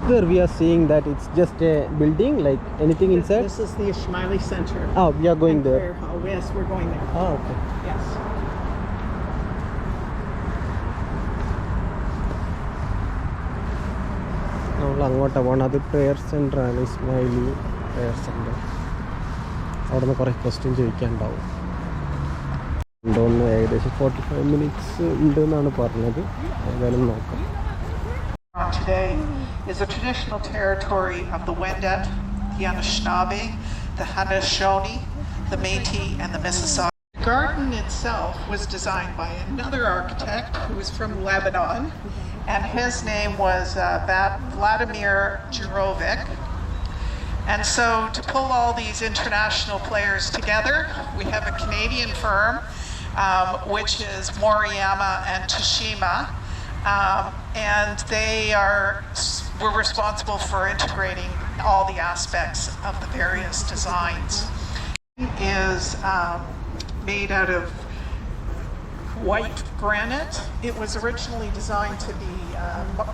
Here we are seeing that it's just a building, like anything inside. This is the Ismaili Center. Oh, we are going there. Oh, yes, we're going there. Oh, okay. Yes. നമ്മൾ അങ്ങോട്ടാണ് പോകണം. അത് prayer സെൻ്ററാണ്, ഇസ്മായിലി prayer centre. അവിടെ നിന്ന് കുറേ question ചോദിക്കാനുണ്ടാവും. ഉണ്ടോന്ന് ഏകദേശം 45 minutes ഉണ്ട് എന്നാണ് പറഞ്ഞത്. ഏതായാലും നോക്കാം. Today is a traditional territory of the Wendat, the Anishinaabe, the Haudenosaunee, the Métis, and the Mississauga. The garden itself was designed by another architect who was from Lebanon, and his name was Vladimir Jurovic. And so to pull all these international players together, we have a Canadian firm, which is Moriyama and Toshima. And they were responsible for integrating all the aspects of the various designs. It is made out of white granite. It was originally designed to be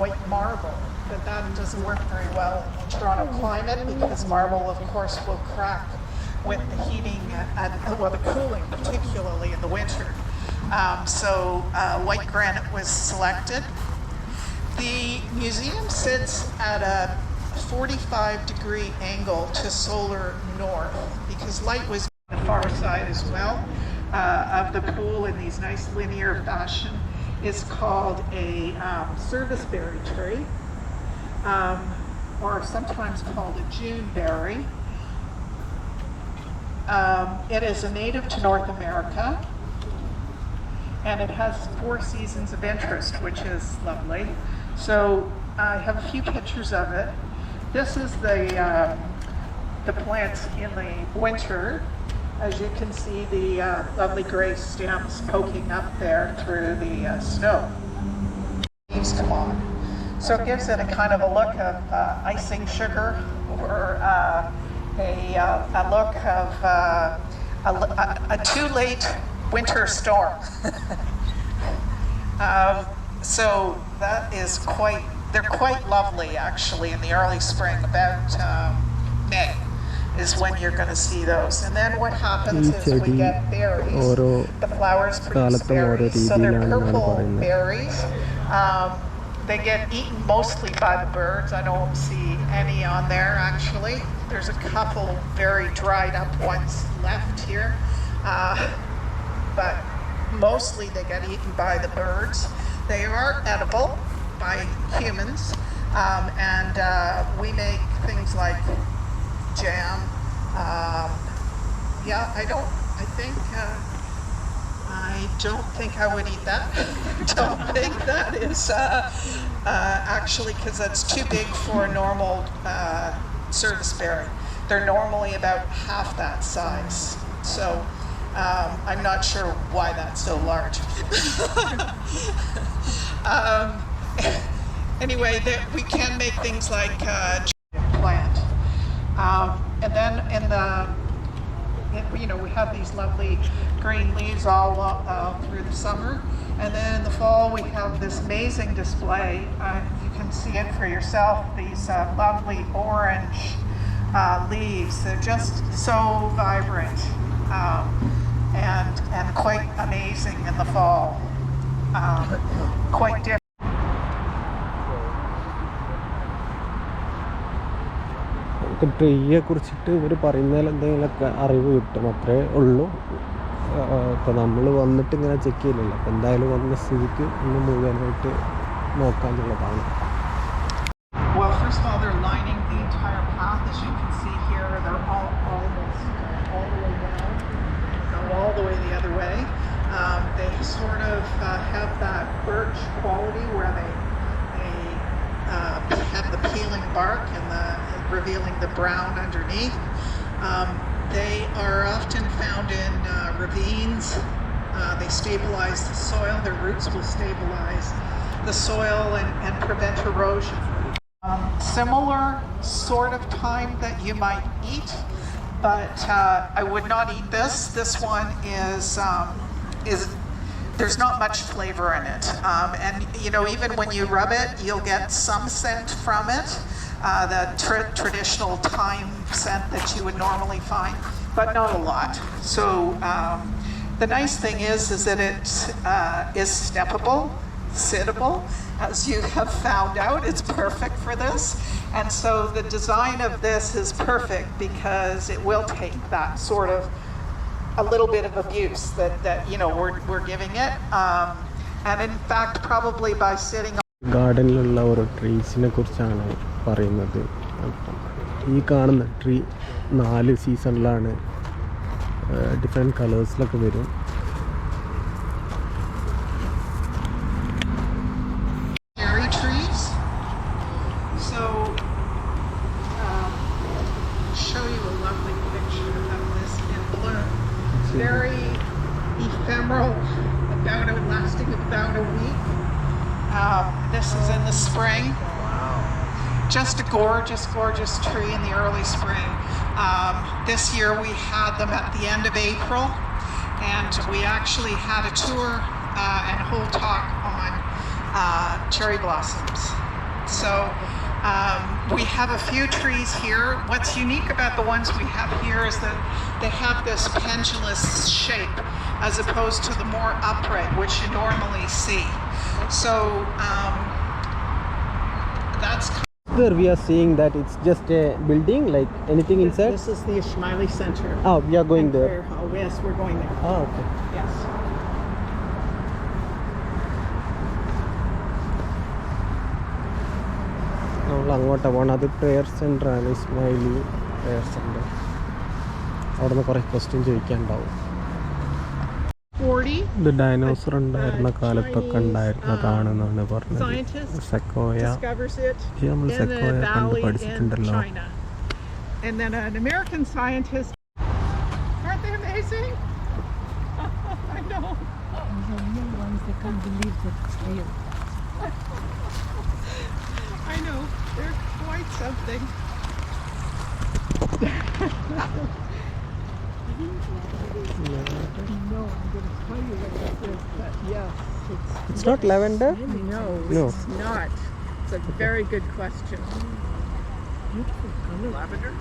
white marble, but that doesn't work very well in Toronto climate because marble, of course, will crack with the heating and the cooling, particularly in the winter. So white granite was selected. The museum sits at a 45-degree angle to solar north because light was on the far side as well of the pool in these nice linear fashion. Is called a serviceberry tree, or sometimes called a Juneberry. It is a native to North America, and it has 4 seasons of interest, which is lovely. So I have a few pictures of it. This is the plant in the winter. As you can see, the lovely gray stems poking up there through the snow. Leaves come on. So it gives it a kind of a look of icing sugar, or a look of a too late winter storm. So that is they're quite lovely actually in the early spring, about May is when you're going to see those. And then what happens is we get berries. The flowers produce berries, so they're purple berries. They get eaten mostly by the birds. I don't see any on there actually. There's a couple very dried up ones left here, but mostly they get eaten by the birds. They are edible by humans, and we make things like jam. I don't think I would eat that. Don't think that is actually, because that's too big for a normal serviceberry. They're normally about half that size. So I'm not sure why that's so large. Anyway, we can make things like plant. And then we have these lovely green leaves all through the summer. And then in the fall, we have this amazing display. You can see it for yourself, these lovely orange leaves. They're just so vibrant and quite amazing in the fall. Quite different. നമുക്ക് ട്രീയെ കുറിച്ചിട്ട് ഇവർ പറയുന്നതിൽ എന്തെങ്കിലുമൊക്കെ അറിവ് കിട്ടും, അത്രേ ഉള്ളൂ. ഇപ്പോൾ നമ്മൾ വന്നിട്ട് ഇങ്ങനെ ചെക്ക് ചെയ്യുന്നില്ല. അപ്പോൾ എന്തായാലും വന്ന സ്ഥിതിക്ക് ഒന്ന് മുഴുവനായിട്ട് നോക്കാമെന്നുള്ളതാണ്. Well, first of all, they're lining the entire path. As you can see here, they're almost all the way down, go all the way the other way. They sort of have that birch quality where they have the peeling bark and revealing the brown underneath. They are often found in ravines. They stabilize the soil. Their roots will stabilize the soil and prevent erosion. Similar sort of time that you might eat, but I would not eat this. This one is there's not much flavor in it, and even when you rub it, you'll get some scent from it, the traditional thyme scent that you would normally find, but not a lot. So the nice thing is that it is steppable, sittable. As you have found out, it's perfect for this. And so the design of this is perfect because it will take that sort of a little bit of abuse that you know we're giving it. And in fact, probably by sitting ഗാർഡനിലുള്ള ഓരോ ട്രീസിനെ കുറിച്ചാണ് പറയുന്നത്. ഈ കാണുന്ന tree 4 സീസണിലാണ്, different കളേഴ്സിലൊക്കെ വരും. cherry trees. So show you a lovely picture of this in bloom. It's very ephemeral, lasting about a week. This is in the spring. Just a gorgeous, gorgeous tree in the early spring. This year we had them at the end of April, and we actually had a tour and a whole talk on cherry blossoms. So we have a few trees here. What's unique about the ones we have here is that they have this pendulous shape as opposed to the more upright, which you normally see. So that's There we are seeing that it's just a building, like anything inside. This is the Ismaili Center. Oh, we are going there. Oh, yes, we're going there. Ah, okay. Yes. നമ്മൾ അങ്ങോട്ടാണ് പോകണം. അത് prayer സെൻ്ററാണ്, ഇസ്മായിലി prayer centre. അവിടെ നിന്ന് കുറേ question ചോദിക്കാനുണ്ടാവും. ഇത് dinosaur ഉണ്ടായിരുന്ന കാലത്തൊക്കെ ഉണ്ടായിരുന്നതാണെന്നാണ് പറഞ്ഞത്. സെക്കോയ, നമ്മൾ സെക്കോയ കണ്ട് പഠിച്ചിട്ടുണ്ടല്ലോ. And then an American scientist. Aren't they amazing? I know. The new ones, they can't believe that it's real. I know. They're quite something. No, I'm going to tell you what this is, but yes, It's not lavender? no, No. it's not. It's a very good question. Beautiful color. Lavender?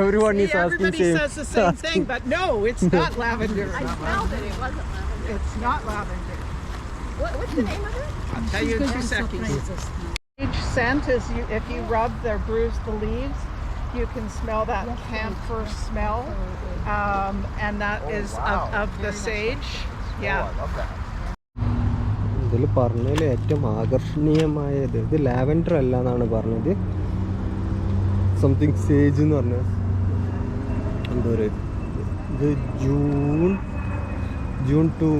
Everyone is asking Everybody same. says the same thing, but no, it's not lavender. I smelled it. It wasn't lavender. It's not lavender. What's the name of it? I'll tell you in 2 seconds. Each scent is if you rub or bruise the leaves, you can smell that camphor smell, and that is of the sage. Yeah. ഇതിൽ പറഞ്ഞതിൽ ഏറ്റവും ആകർഷണീയമായത് ഇത് lavender അല്ല എന്നാണ് പറഞ്ഞത്. Something sage എന്ന് പറഞ്ഞ എന്തോ ഒരു ഇത് ജൂൺ ടു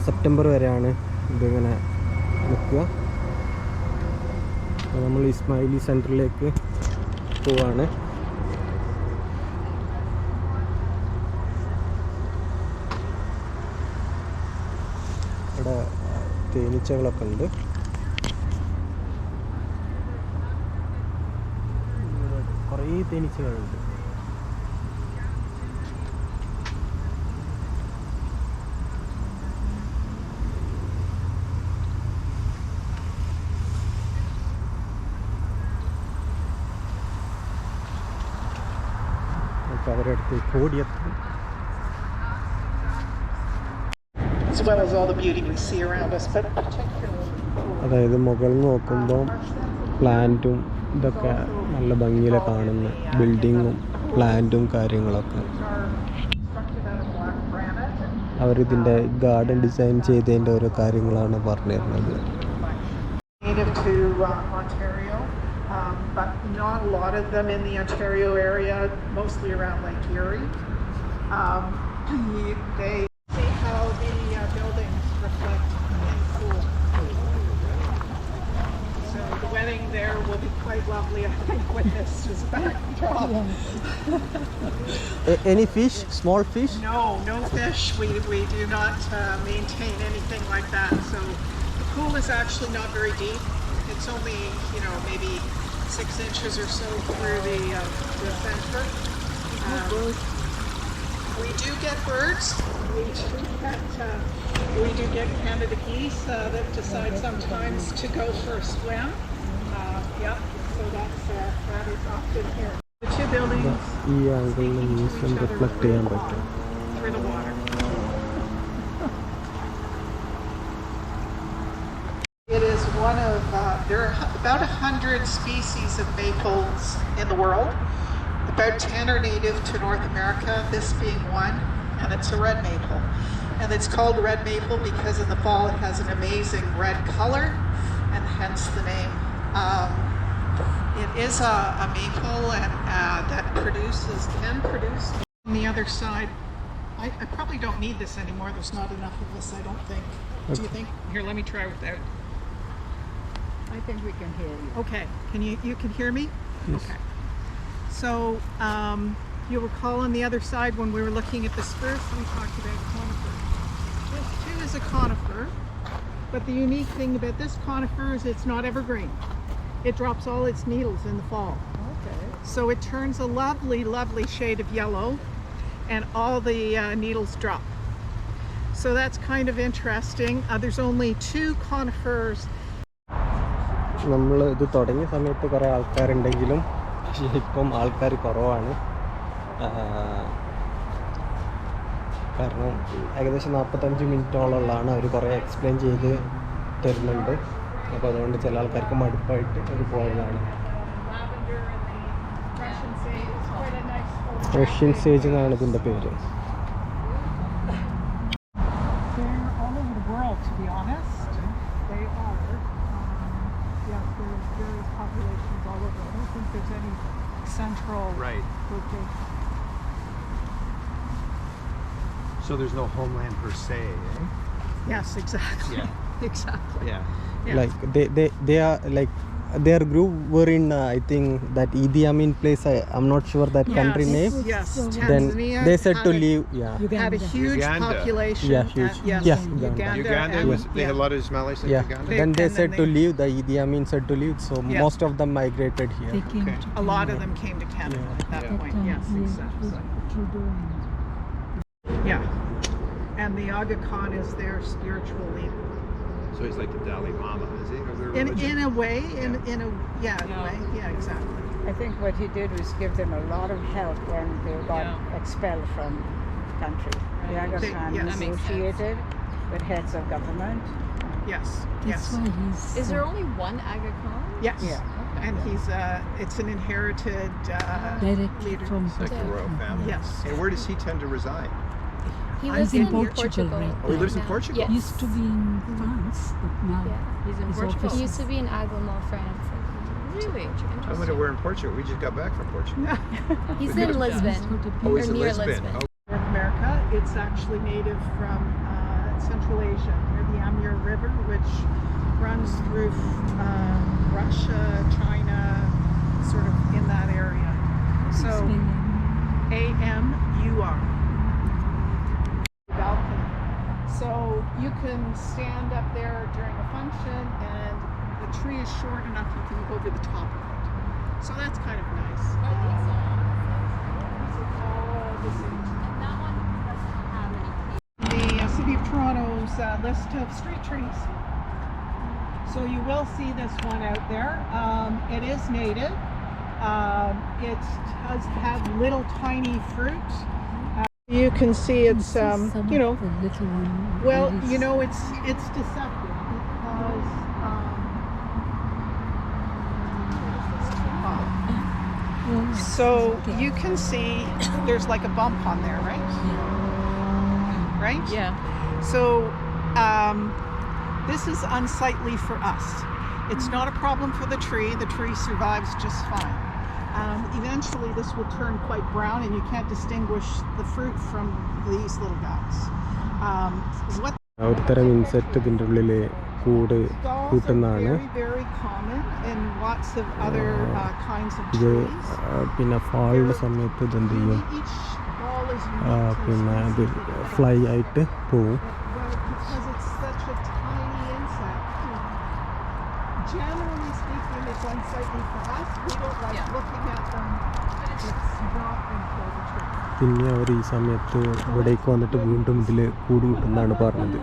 സെപ്റ്റംബർ വരെയാണ് ഇതിങ്ങനെ നിൽക്കുക. നമ്മൾ ഇസ്മായിലി സെൻറ്ററിലേക്ക് പോവാണ്. ഇവിടെ തേനീച്ചകളൊക്കെ ഉണ്ട്. കുറേ തേനീച്ചകളുണ്ട്. അവരുടെ അടുത്തേക്ക് ഓടിയെത്തും. As well as all the beauty we see around us, but particularly. അതായത് മുകളിൽ നോക്കുമ്പോൾ പ്ലാന്റും ഇതൊക്കെ നല്ല ഭംഗിയിൽ കാണുന്ന ബിൽഡിങ്ങും പ്ലാന്റും കാര്യങ്ങളൊക്കെ. അവരിതിൻ്റെ ഗാർഡൻ ഡിസൈൻ ചെയ്തതിൻ്റെ ഓരോ കാര്യങ്ങളാണ് പറഞ്ഞു തരുന്നത്. Native to Ontario, but not a lot of them in the Ontario area, mostly around Lake Erie. They see how the buildings reflect in pool. So the wedding there will be quite lovely, I think, with this as a backdrop. Any fish? Small fish? No fish. We do not maintain anything like that. So the pool is actually not very deep. It's only, maybe 6 inches or so through the center. We do get birds. We do get Canada geese that decide sometimes to go for a swim. is often here. The two buildings ഈ ആംഗിളിൽ museum reflect ചെയ്യാൻ പറ്റും. through the water. It is one of, there are about 100 species of maples in the world. About 10 are native to North America, this being one, and it's a red maple. And it's called red maple because in the fall it has an amazing red color, and hence the name. It is a maple and that can produce. On the other side, I probably don't need this anymore. There's not enough of this, I don't think. Do you think? Here, let me try without. I think we can hear you. Okay, you can hear me? Yes. Okay. So you'll recall on the other side when we were looking at the spruce, we talked about conifer. This too is a conifer, but the unique thing about this conifer is it's not evergreen. It drops all its needles in the fall. Okay. So it turns a lovely, lovely shade of yellow, and all the needles drop. So that's kind of interesting. There's only 2 conifers. നമ്മൾ ഇത് തുടങ്ങിയ സമയത്ത് കുറേ ആൾക്കാരുണ്ടെങ്കിലും ഇപ്പം ആൾക്കാർ കുറവാണ്. കാരണം ഏകദേശം 45 മിനിറ്റോളമുള്ളതാണ്. അവർ കുറേ എക്സ്പ്ലെയിൻ ചെയ്ത് തരുന്നുണ്ട്. അപ്പോൾ അതുകൊണ്ട് ചില ആൾക്കാർക്ക് മടുപ്പായിട്ട് അവർ പോയതാണ്. റഷ്യൻ സേജ് എന്നാണ് ഇതിൻ്റെ പേര്. They're all over the world, to be honest. They are. Yes, there's various populations all over. I don't think there's any central location. So there's no homeland per se, eh? Yes, exactly. Yeah. Exactly. Yeah. Yeah. Like they are like their group were in I think that Idi Amin place. I'm not sure that country name. Yes, Then Tanzania they said to had leave. Yeah. had a huge Uganda. population. Yeah, huge. Yes, Yeah, Uganda. Uganda and- was they had a lot of Ismailis in Yeah. Uganda. Then they and said then to they- leave. The Idi Amin said to leave. So Yeah. most of them migrated here. They came Okay. to A lot of them came to Canada Yeah. at that Yeah. point. Yes, exactly. Yeah. And the Aga Khan is their spiritual leader. So he's like the Dalai Lama, is he? Of their In religion? a way, in a way, yeah, exactly. I think what he did was give them a lot of help when they got expelled from the country. The Aga They- Khan yes. That makes negotiated with heads of government. Yes, That's yes, why he's. Is there only one Aga Khan? yes. Yeah. And he's it's an inherited Directly leader. from It's like the royal family. Yes. And where does he tend to reside? He I lives think in Portugal Portugal. right Oh, he lives in now. Portugal? Yes. He used to be in France, but now Yeah. he's in He Portugal. used to be in Aglamont, France. Really? I wonder we're in Portugal. We just got back from Portugal. He's We in got- Lisbon. Oh, he's Or in near Lisbon. Lisbon. Oh, North America, it's actually native from Central Asia, near the Amur River, which runs through Russia, China, sort of in that area. So AMUR. Balcony. So you can stand up there during a function, and the tree is short enough you can look over the top of it. So that's kind of nice. The City of Toronto's list of street trees. So you will see this one out there. It is native. It does have little tiny fruit. You can see it's you know, the little one. well, very you know, it's deceptive because so you can see there's like a bump on there, right? Right? Yeah. So this is unsightly for us. It's not a problem for the tree. The tree survives just fine. Eventually this will turn quite brown and you can't distinguish the fruit from these little guys. What ഒരുതരം insect ഇതിൻ്റെ ഉള്ളിൽ Galls are കൂട്ടുന്നതാണ്. very, very common in lots of other kinds of ഇത് trees. പിന്നെ ഫാളിൻ്റെ സമയത്ത് ഇതെന്ത് ചെയ്യും, Each gall is unique to പിന്നെ the ഇത് species. ഫ്ലൈ ആയിട്ട് പോവും. Well, because it's such a tiny insect. Generally speaking, it's unsightly for us. We don't like looking at them. It's not for the tree. പിന്നെ അവർ ഈ സമയത്ത് ഇവിടേക്ക് വന്നിട്ട് വീണ്ടും ഇതിൽ കൂട് കൂട്ടുന്നതാണ് പറഞ്ഞത്.